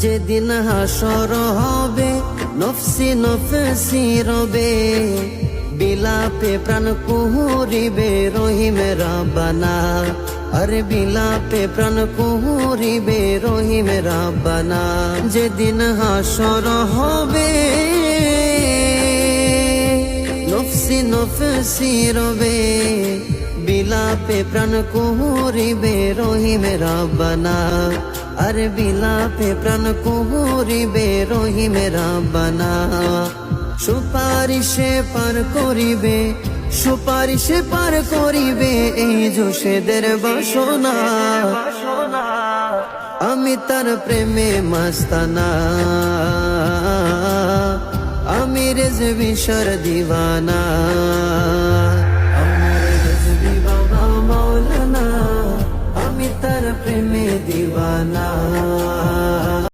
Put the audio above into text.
যেদিন হাসর হবে নফসি নফসি রবে, বিলাপে প্রাণ কুহুরিবে রহিম রাব্বানা। আরে বিলাপে প্রাণ কুহুরিবে রহিম রাব্বানা। যেদিন হাসর হবে নফসি নফসি রবে, বিলাপে প্রাণ কুহুরিবে রহিম রাব্বানা। আরে বিলাপে প্রাণ কুহুরিবে রহিম রাব্বানা। সুপারিশে পার করিবে, সুপারিশে পার করিবে এই জোশেদের বাসনা। আমি তার প্রেমে মাস্তানা, আমি রেজবি সর দিওয়ানা। আমার রেজবি বাবা মাওলানা, আমি তার প্রেমে দিওয়ানা।